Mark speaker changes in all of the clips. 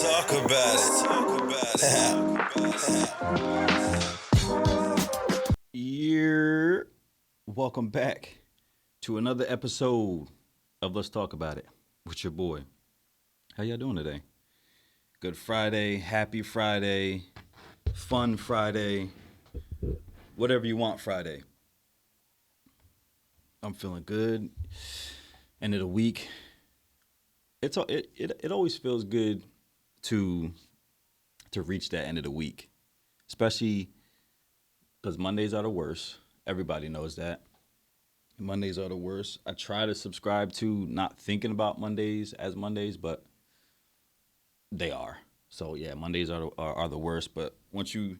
Speaker 1: talk about it.
Speaker 2: Year. Welcome back to another episode of Let's Talk About It with your boy. How y'all doing today? Good Friday, happy Friday, fun Friday, whatever you want Friday. I'm feeling good. End of the week. It always feels good to reach that end of the week, especially because Mondays are the worst. Everybody knows that. Mondays are the worst. I try to subscribe to not thinking about Mondays as Mondays, but they are. So yeah, Mondays are the worst. But once you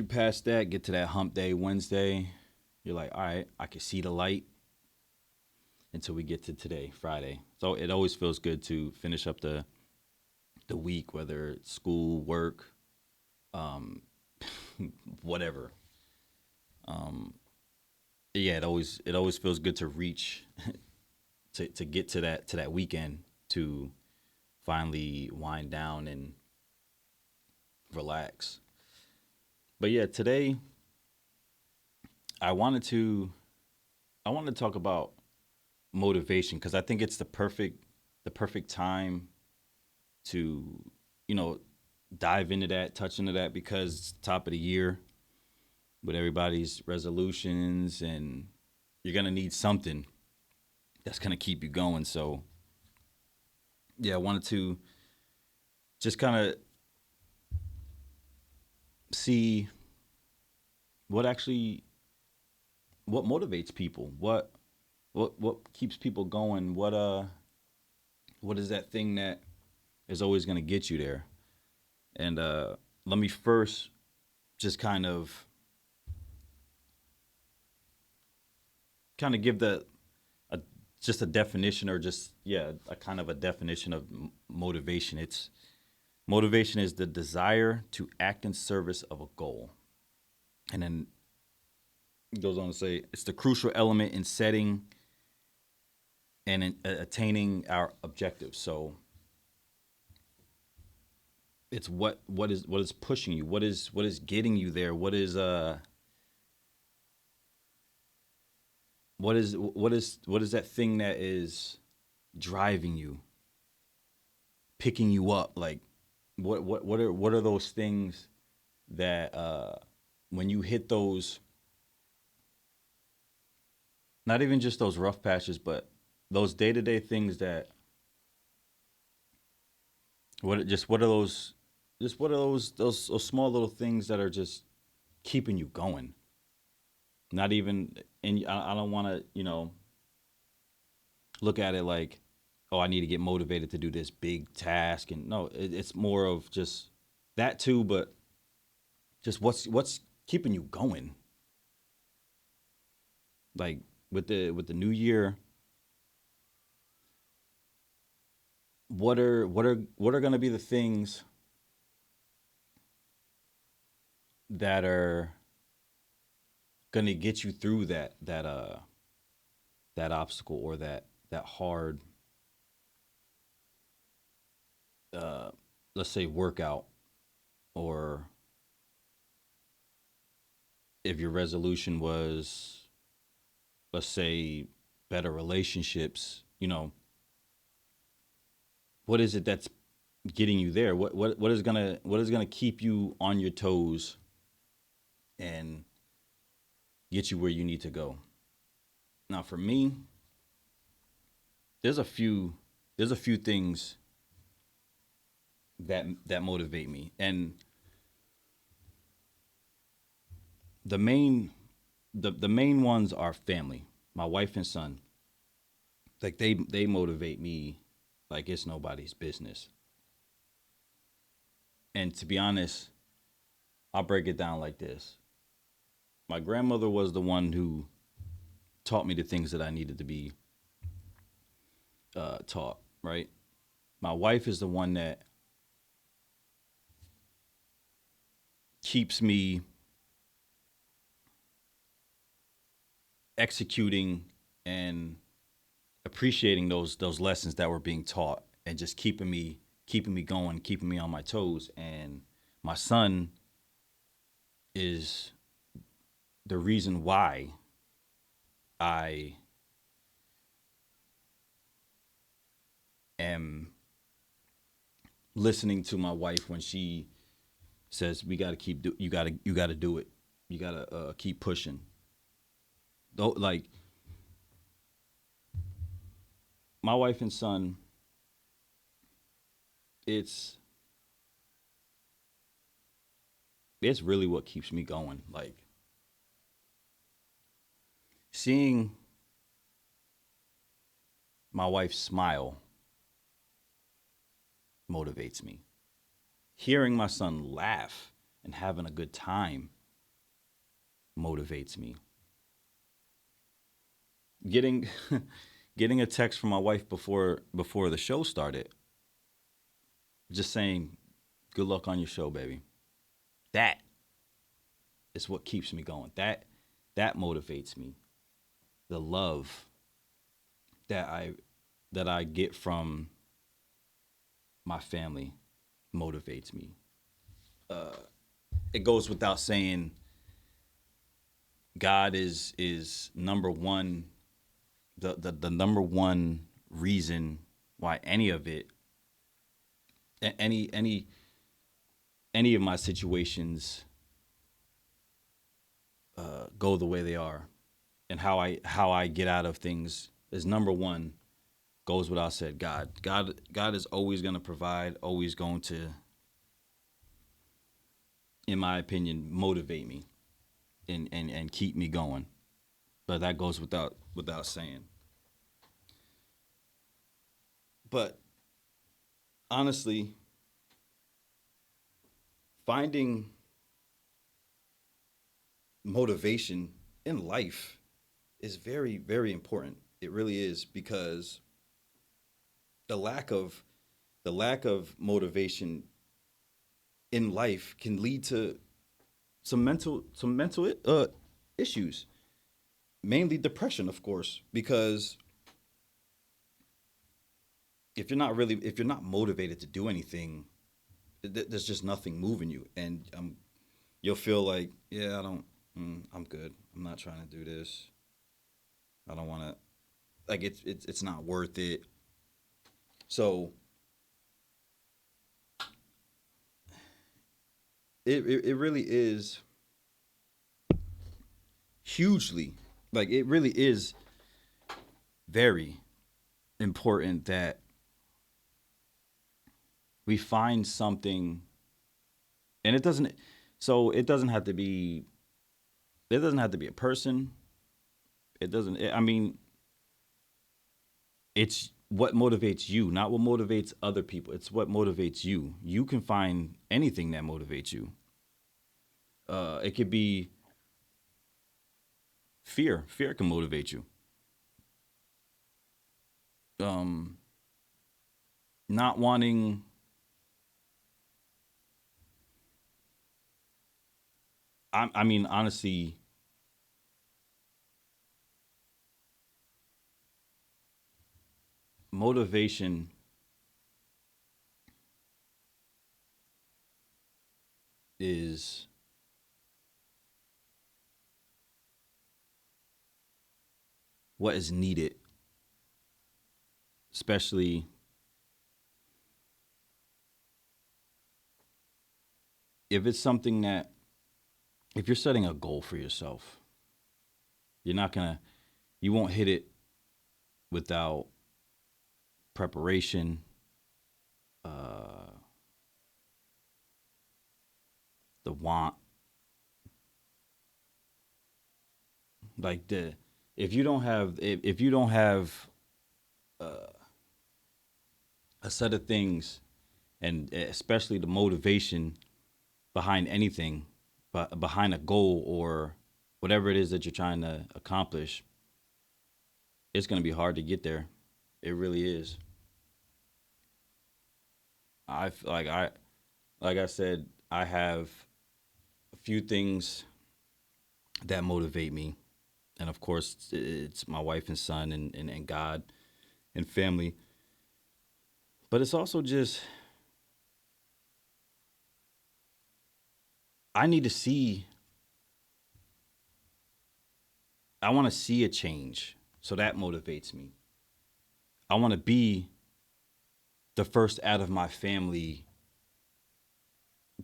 Speaker 2: pass that, get to that hump day Wednesday, you're like, all right, I can see the light until we get to today, Friday. So it always feels good to finish up the week, whether it's school, work, whatever. Yeah, it always feels good to reach to get to that weekend to finally wind down and relax. But yeah, today I wanted to talk about motivation because I think it's the perfect time to you know dive into that, touch into that because it's top of the year with everybody's resolutions and you're gonna need something that's gonna keep you going. So yeah, I wanted to just kind of see what actually what motivates people, what keeps people going, what is that thing that is always gonna get you there. And let me first just kind of give a just a definition or just yeah a kind of a definition of motivation. It's motivation is the desire to act in service of a goal, and then it goes on to say it's the crucial element in setting and in attaining our objectives. So it's what is pushing you, what is getting you there, what is that thing that is driving you, picking you up, like what are those things that when you hit those, not even just those rough patches but those day-to-day things that what are those, just what are those small little things that are just keeping you going, not even, and I don't want to look at it like, oh, I need to get motivated to do this big task, and no, it's more of just that too, but just what's keeping you going. Like with the new year, what are going to be the things that are going to get you through that obstacle or that hard, uh let's say workout, or if your resolution was, let's say, better relationships, what is it that's getting you there? What is gonna keep you on your toes and get you where you need to go? Now, for me, there's a few there's a few things that motivate me, and the main the main ones are family, my wife and son. Like they motivate me like it's nobody's business. And to be honest, I'll break it down like this. My grandmother was the one who taught me the things that I needed to be taught, right? My wife is the one that keeps me executing and appreciating those lessons that were being taught and just keeping me going, keeping me on my toes. And my son is the reason why I am listening to my wife when she says we got to you got to do it. You got to keep pushing. Though, like my wife and son, it's it's really what keeps me going. Like seeing my wife smile motivates me. Hearing my son laugh and having a good time motivates me. Getting getting a text from my wife before the show started, just saying, "Good luck on your show, baby." That is what keeps me going. That motivates me. The love that I get from my family motivates me. It goes without saying, God is number one, the number one reason why any of it, any of my situations go the way they are, and how I get out of things is number one. Goes without said. God is always going to provide, always going to, in my opinion, motivate me and keep me going. But that goes without saying. But honestly, finding motivation in life is very, very important. It really is, because the lack of motivation in life can lead to some mental issues, mainly depression, of course, because if you're not motivated to do anything, there's just nothing moving you, and you'll feel like, yeah, I don't, I'm good. I'm not trying to do this. I don't want to. Like it's not worth it. So it really is hugely, like it really is very important that we find something, and it doesn't have to be a person. I mean, it's what motivates you, not what motivates other people. It's what motivates you. You can find anything that motivates you. It could be fear. Fear can motivate you. Um, Not wanting. I mean, honestly, motivation is what is needed, especially if it's something that, if you're setting a goal for yourself, you're not gonna, you won't hit it without preparation, uh, the want, like the, if you don't have a set of things, and especially the motivation behind anything, but behind a goal or whatever it is that you're trying to accomplish, it's going to be hard to get there. It really is. Like I said, I have a few things that motivate me, and of course, it's my wife and son and God and family. But it's also just I need to see, I want to see a change. So that motivates me. I want to be the first out of my family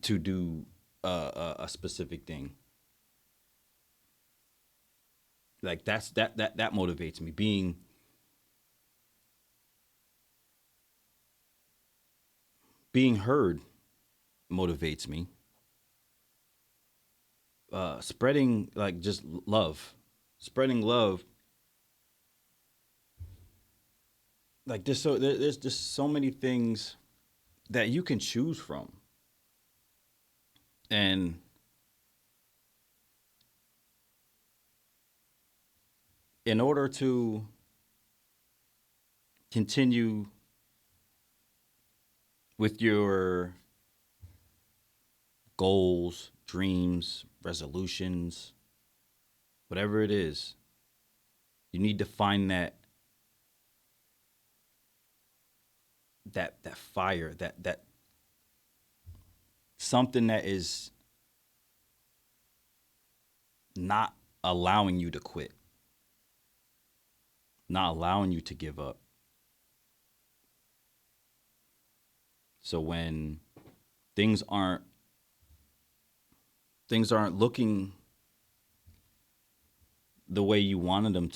Speaker 2: to do a specific thing. Like that motivates me. Being heard motivates me. Spreading like just love, spreading love. Like there's just so many things that you can choose from, and in order to continue with your goals, dreams, resolutions, whatever it is, you need to find that fire, that something that is not allowing you to quit, not allowing you to give up. So when things aren't things aren't looking the way you wanted them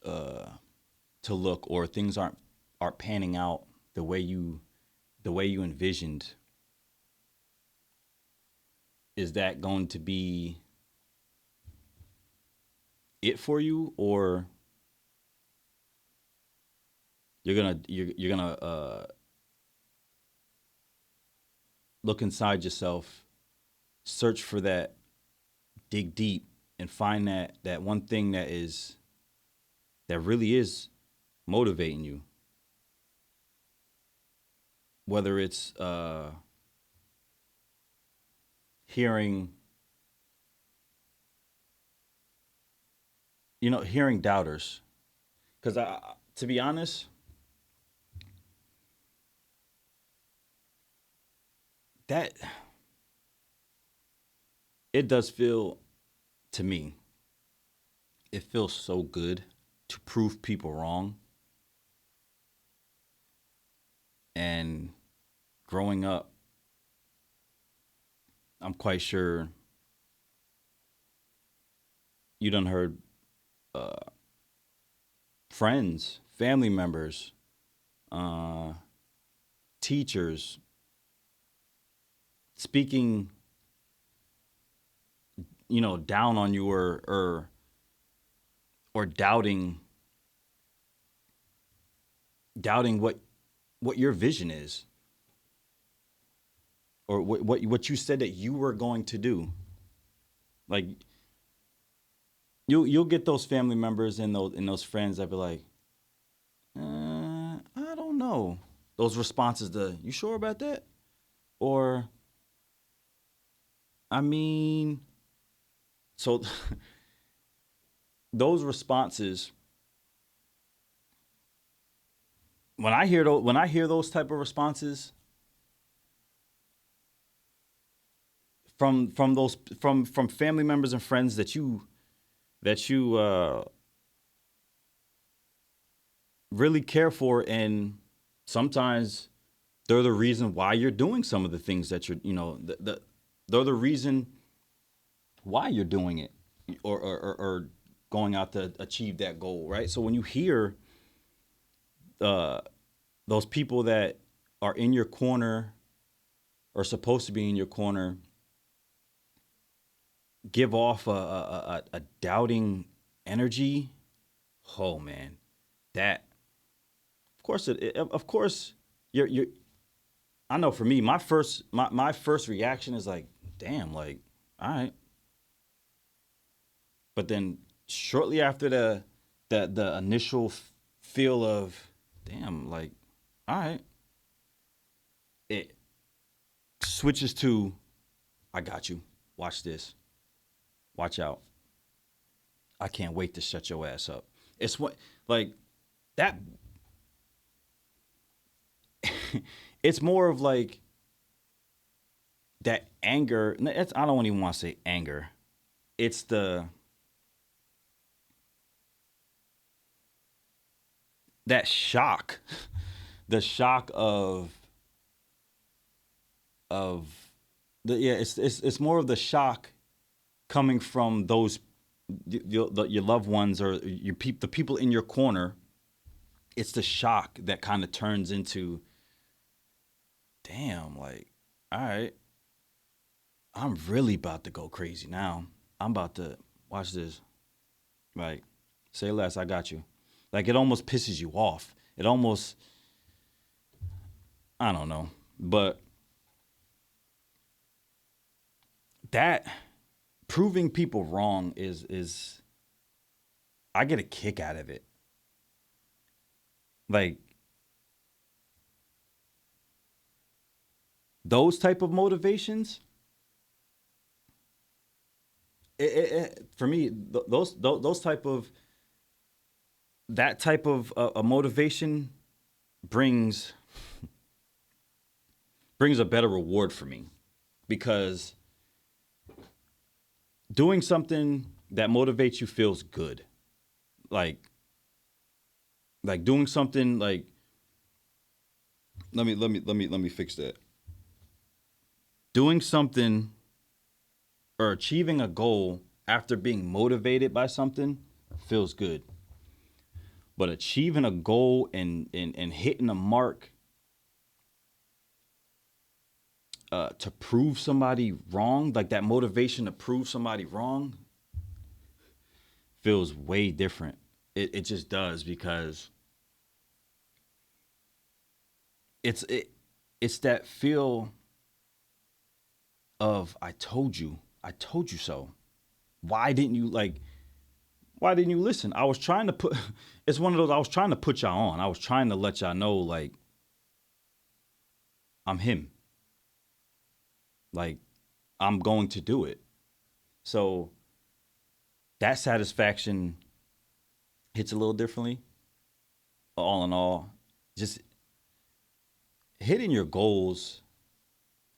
Speaker 2: uh, to look, or things aren't panning out the way you envisioned, is that going to be it for you, or you're gonna look inside yourself, search for that, dig deep, and find that one thing that really is motivating you, whether it's hearing hearing doubters. Because I to be honest, that it does feel, to me, it feels so good to prove people wrong. And growing up, I'm quite sure you done heard friends, family members, uh, teachers speaking, down on you, or doubting what your vision is, or what you said that you were going to do. Like you'll get those family members and those friends that be like, I don't know. Those responses to, you sure about that? Or, I mean, so those responses, when I hear those type of responses from those from family members and friends that you really care for, and sometimes they're the reason why you're doing some of the things that they're the reason why you're doing it, or going out to achieve that goal, right? So when you hear uh, those people that are in your corner, or supposed to be in your corner, give off a doubting energy, oh man, that of course of course you're I know for me, my first reaction is like, damn, like, all right. But then shortly after the initial feel of, damn, like, all right, it switches to, I got you. Watch this. Watch out. I can't wait to shut your ass up. It's what, like, that. It's more of like that anger. I don't even want to say anger. It's that shock, the shock of it's more of the shock coming from those your loved ones or the people in your corner. It's the shock that kind of turns into, damn, like, all right, I'm really about to go crazy now. I'm about to watch this. Like, say less, I got you. Like, it almost pisses you off. It almost, I don't know, but that proving people wrong is I get a kick out of it. Like, those type of motivations, for me, those type of that type of a motivation brings a better reward for me, because doing something that motivates you feels good. Like doing something like, let me fix that. Doing something or achieving a goal after being motivated by something feels good. But achieving a goal and hitting a mark to prove somebody wrong, like that motivation to prove somebody wrong, feels way different. It just does, because it's that feel of I told you so. Why didn't you listen? I was trying to put it's one of those, I was trying to put y'all on. I was trying to let y'all know, like, I'm him. Like, I'm going to do it. So that satisfaction hits a little differently. All in all, just hitting your goals,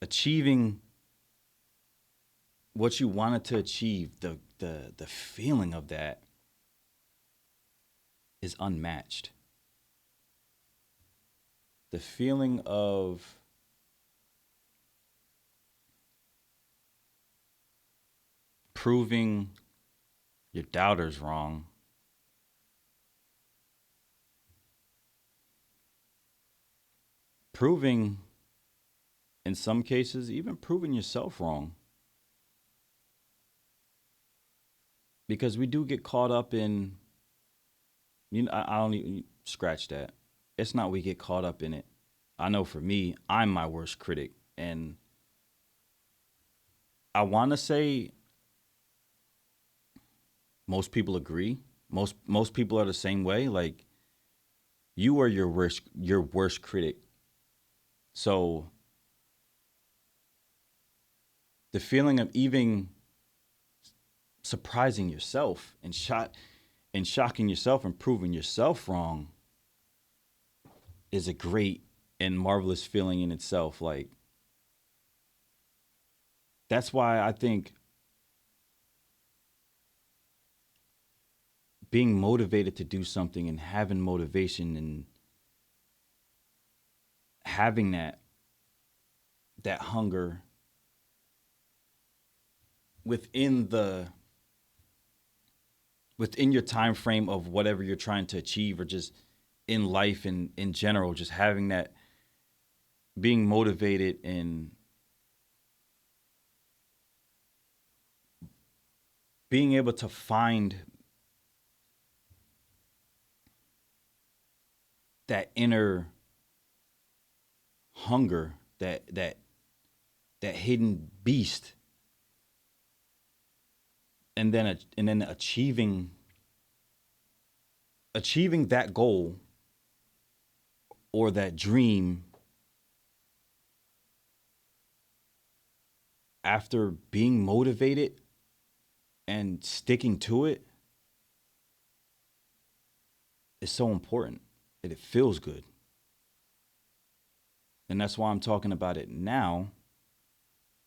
Speaker 2: achieving what you wanted to achieve, the feeling of that is unmatched. The feeling of proving your doubters wrong, proving, in some cases, even proving yourself wrong. Because we do get caught up in, I don't even scratch that. It's not we get caught up in it. I know for me, I'm my worst critic. And I want to say most people agree. Most people are the same way. Like, you are your worst critic. So the feeling of even surprising yourself and shocking yourself and proving yourself wrong is a great and marvelous feeling in itself. Like, that's why I think being motivated to do something and having motivation and having that hunger within your time frame of whatever you're trying to achieve, or just in life and in general, just having that, being motivated and being able to find that inner hunger, that hidden beast, and then achieving that goal or that dream after being motivated and sticking to it is so important. It feels good. And that's why I'm talking about it now,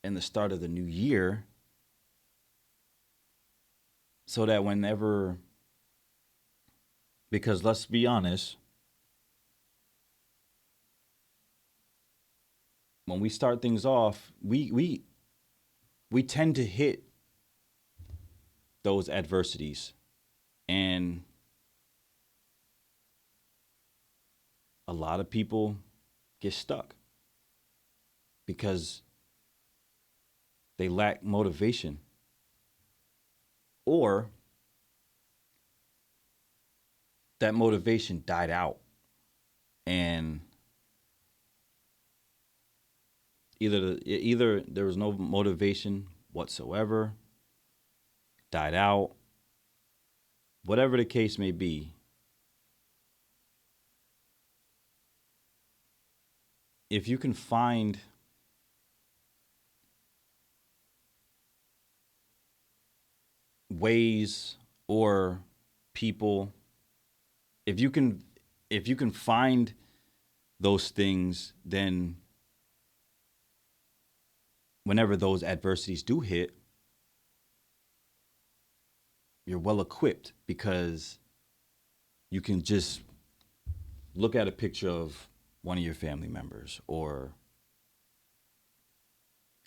Speaker 2: and the start of the new year, so that whenever, because let's be honest, when we start things off, we tend to hit those adversities, and a lot of people get stuck because they lack motivation, or that motivation died out, and either there was no motivation whatsoever, died out, whatever the case may be. If you can find ways or people, if you can find those things, then whenever those adversities do hit, you're well equipped, because you can just look at a picture of one of your family members, or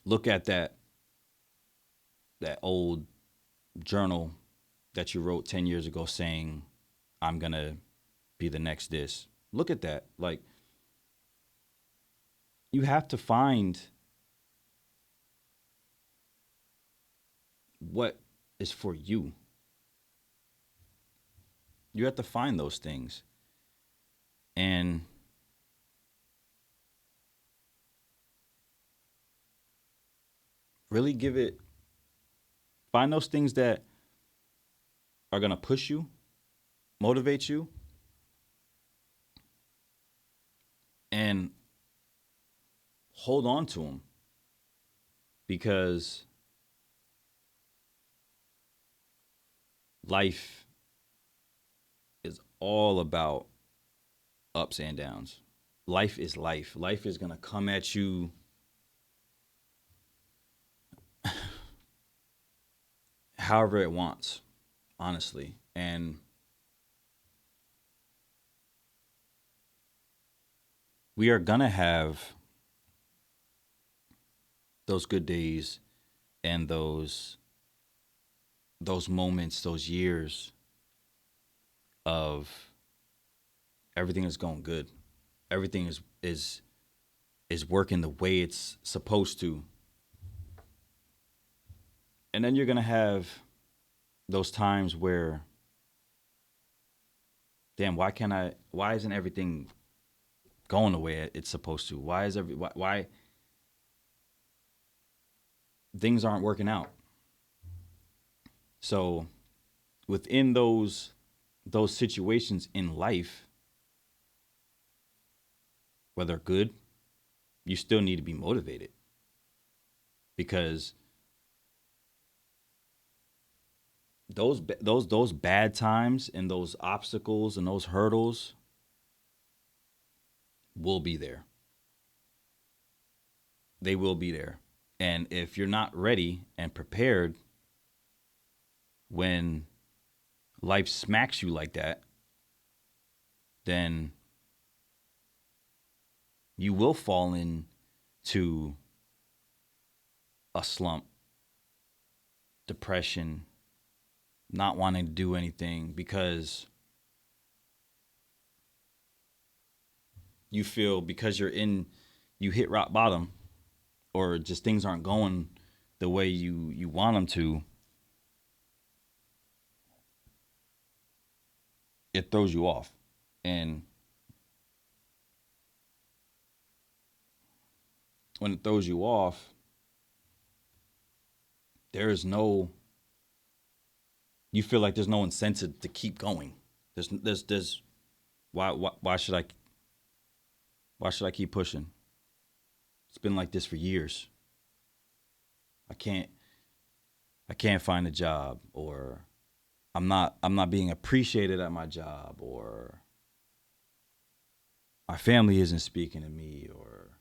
Speaker 2: look at that old journal that you wrote 10 years ago saying, I'm going to be the next this. Look at that. Like, you have to find what is for you. You have to find those things. And really find those things that are going to push you, motivate you, and hold on to them, because life is all about ups and downs. Life is life. Life is going to come at you however it wants, honestly. And we are going to have those good days and those moments, those years of everything is going good. Everything is working the way it's supposed to. And then you're going to have those times where, damn, why isn't everything going the way it's supposed to? Why things aren't working out? So within those situations in life, whether good, you still need to be motivated, because those bad times and those obstacles and those hurdles will be there. They will be there. And if you're not ready and prepared when life smacks you like that, then you will fall into a slump, depression, not wanting to do anything, because you feel, because you hit rock bottom, or just things aren't going the way you want them to, it throws you off. And when it throws you off, you feel like there's no incentive to keep going. There's why should I keep pushing? It's been like this for years. I can't find a job, or I'm not being appreciated at my job, or my family isn't speaking to me, or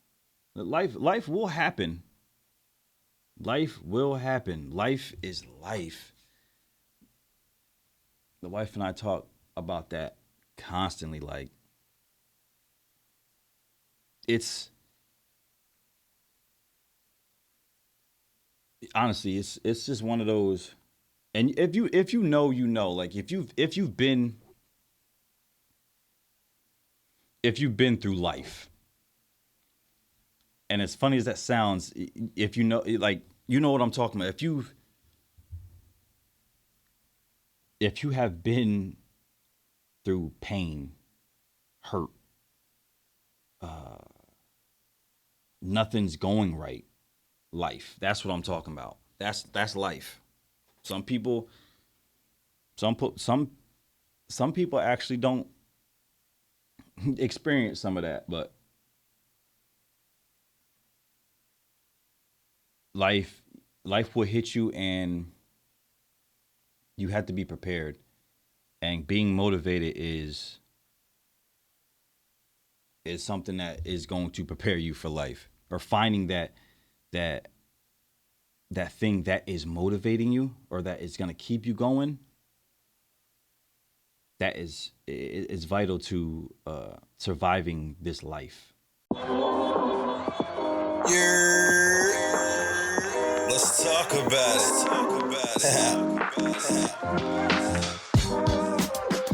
Speaker 2: life will happen. Life will happen. Life is life. The wife and I talk about that constantly. Like, it's honestly, it's just one of those. And if you know, you know. Like, if you've been through life, and as funny as that sounds, if you know, like, you know what I'm talking about. If you have been through pain, hurt, nothing's going right, life. That's what I'm talking about. That's life. Some people, some people actually don't experience some of that, but life life will hit you, and you have to be prepared. And being motivated is something that is going to prepare you for life, or finding that that thing that is motivating you, or that is going to keep you going. That is vital to surviving this life.
Speaker 1: Yeah. Let's talk about it.